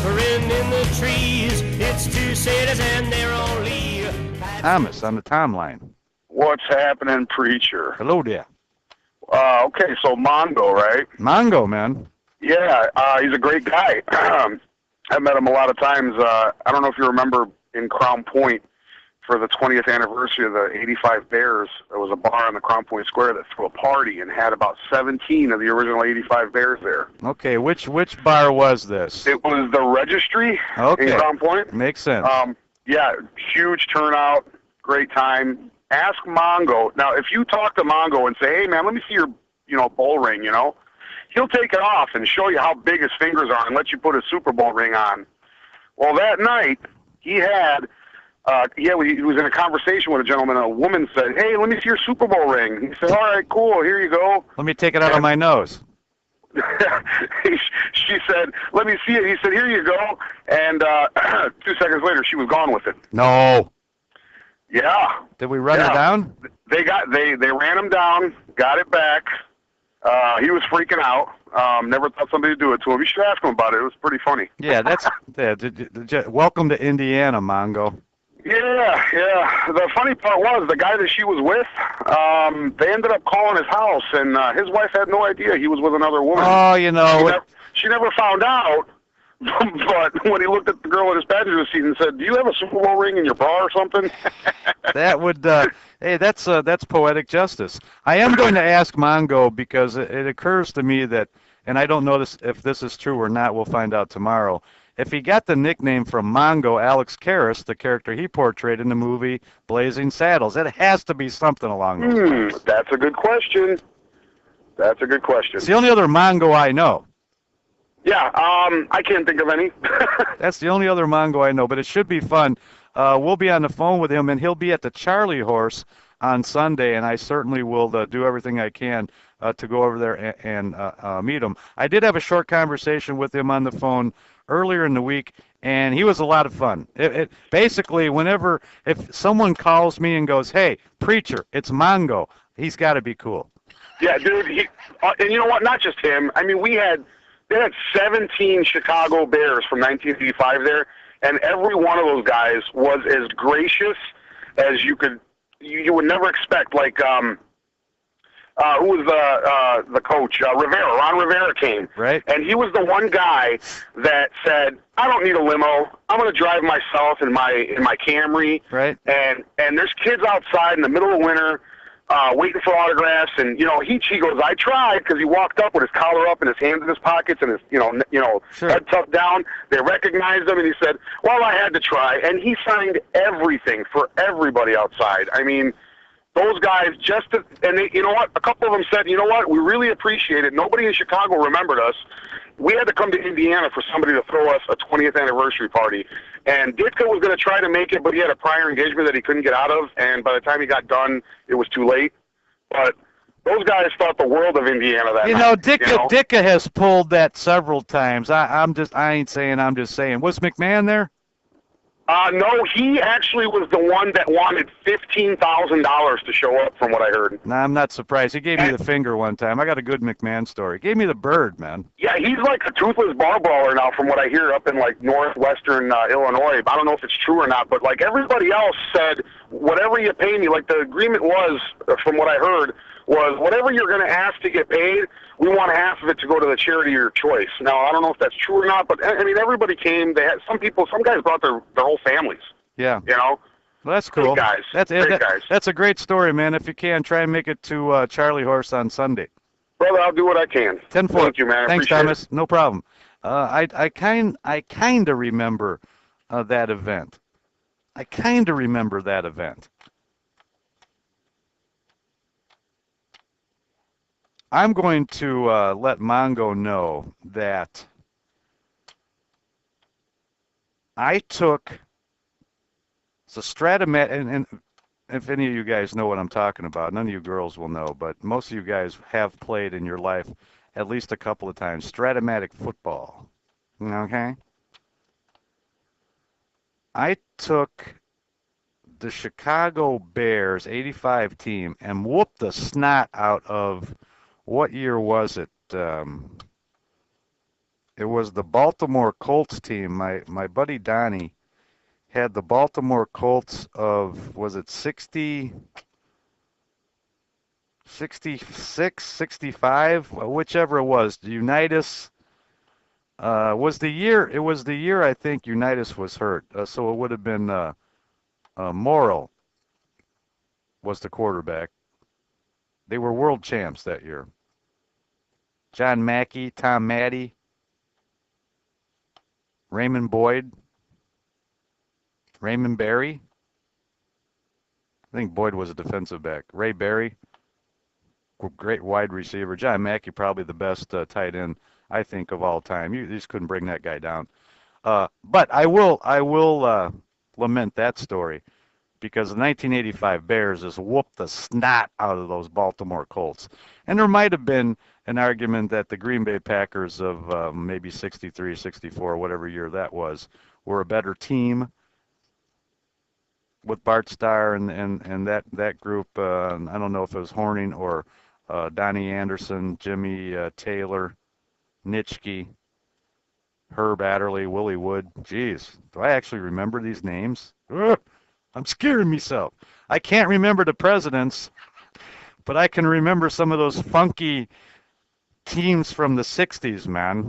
whispering in the trees. It's two sailors and they're on leave. Thomas on the Tom line. What's happening, preacher? Hello there. Okay, so Mongo, right? Mongo, man. Yeah, he's a great guy. I've met him a lot of times. I don't know if you remember in Crown Point for the 20th anniversary of the 85 Bears, there was a bar on the Crown Point Square that threw a party and had about 17 of the original 85 Bears there. Okay, which bar was this? It was the Registry in Crown Point. Makes sense. Yeah, huge turnout, great time. Ask Mongo. Now, if you talk to Mongo and say, hey, man, let me see your bull ring, he'll take it off and show you how big his fingers are and let you put a Super Bowl ring on. Well, that night, he was in a conversation with a gentleman, and a woman said, hey, let me see your Super Bowl ring. He said, all right, cool, here you go. Let me take it out of my nose. She said, let me see it. He said, here you go. And 2 seconds later, she was gone with it. No. Yeah. Did we run her down? They ran him down, got it back. He was freaking out. Never thought somebody would do it to him. You should ask him about it. It was pretty funny. Yeah, welcome to Indiana, Mongo. Yeah. The funny part was the guy that she was with, they ended up calling his house, and his wife had no idea he was with another woman. Oh, She never found out, but when he looked at the girl in his passenger seat and said, do you have a Super Bowl ring in your bra or something? That would, hey, that's poetic justice. I am going to ask Mongo because it occurs to me that, and I don't know if this is true or not, we'll find out tomorrow. If he got the nickname from Mongo, Alex Karras, the character he portrayed in the movie Blazing Saddles, it has to be something along those lines. That's a good question. It's the only other Mongo I know. Yeah, I can't think of any. That's the only other Mongo I know, but it should be fun. We'll be on the phone with him, and he'll be at the Charlie Horse on Sunday, and I certainly will do everything I can to go over there and meet him. I did have a short conversation with him on the phone earlier in the week, and he was a lot of fun. Basically, if someone calls me and goes, hey, preacher, it's Mongo, he's got to be cool. Yeah, dude, and you know what, not just him. I mean, they had 17 Chicago Bears from 1985 there, and every one of those guys was as gracious as you would never expect. Like, who was the coach? Rivera. Ron Rivera came. Right. And he was the one guy that said, I don't need a limo. I'm going to drive myself in my Camry. Right. And there's kids outside in the middle of winter waiting for autographs. And, he goes, I tried, because he walked up with his collar up and his hands in his pockets and his, Sure. head tucked down. They recognized him, and he said, well, I had to try. And he signed everything for everybody outside. I mean, those guys and they, you know what? A couple of them said, you know what? We really appreciate it. Nobody in Chicago remembered us. We had to come to Indiana for somebody to throw us a 20th anniversary party. And Ditka was going to try to make it, but he had a prior engagement that he couldn't get out of. And by the time he got done, it was too late. But those guys thought the world of Indiana that night. Ditka has pulled that several times. I ain't saying, I'm just saying. Was McMahon there? No, he actually was the one that wanted $15,000 to show up, from what I heard. Nah, I'm not surprised. He gave me the finger one time. I got a good McMahon story. He gave me the bird, man. Yeah, he's like a toothless bar brawler now, from what I hear, up in like northwestern Illinois. I don't know if it's true or not, but like everybody else said, whatever you pay me, like the agreement was, from what I heard, was whatever you're going to ask to get paid, we want half of it to go to the charity of your choice. Now, I don't know if that's true or not, but I mean, everybody came. They had some guys brought their whole families. Yeah. Well, that's cool. Great guys. Great guys. That's a great story, man. If you can, try and make it to Charlie Horse on Sunday. Brother, I'll do what I can. 10-4. Thank you, man. Thanks, Appreciate Thomas. it. No problem. I kind of remember that event. I'm going to let Mongo know that I took the Stratomat, and if any of you guys know what I'm talking about, none of you girls will know, but most of you guys have played in your life at least a couple of times, Stratomatic football, okay? I took the Chicago Bears 85 team and whooped the snot out of, what year was it? It was the Baltimore Colts team. My buddy Donnie had the Baltimore Colts of, was it 60, 66, 65, whichever it was. Unitas was the year. It was the year I think Unitas was hurt. So it would have been Morrill was the quarterback. They were world champs that year. John Mackey, Tom Maddy, Raymond Boyd, Raymond Berry. I think Boyd was a defensive back. Ray Berry, great wide receiver. John Mackey, probably the best tight end, I think, of all time. You just couldn't bring that guy down. But I will lament that story because the 1985 Bears just whooped the snot out of those Baltimore Colts. And there might have been an argument that the Green Bay Packers of maybe 63, 64, whatever year that was, were a better team with Bart Starr and that group. I don't know if it was Horning or Donnie Anderson, Jimmy Taylor, Nitschke, Herb Adderley, Willie Wood. Jeez, do I actually remember these names? Ugh, I'm scaring myself. I can't remember the presidents, but I can remember some of those funky teams from the 60s, man.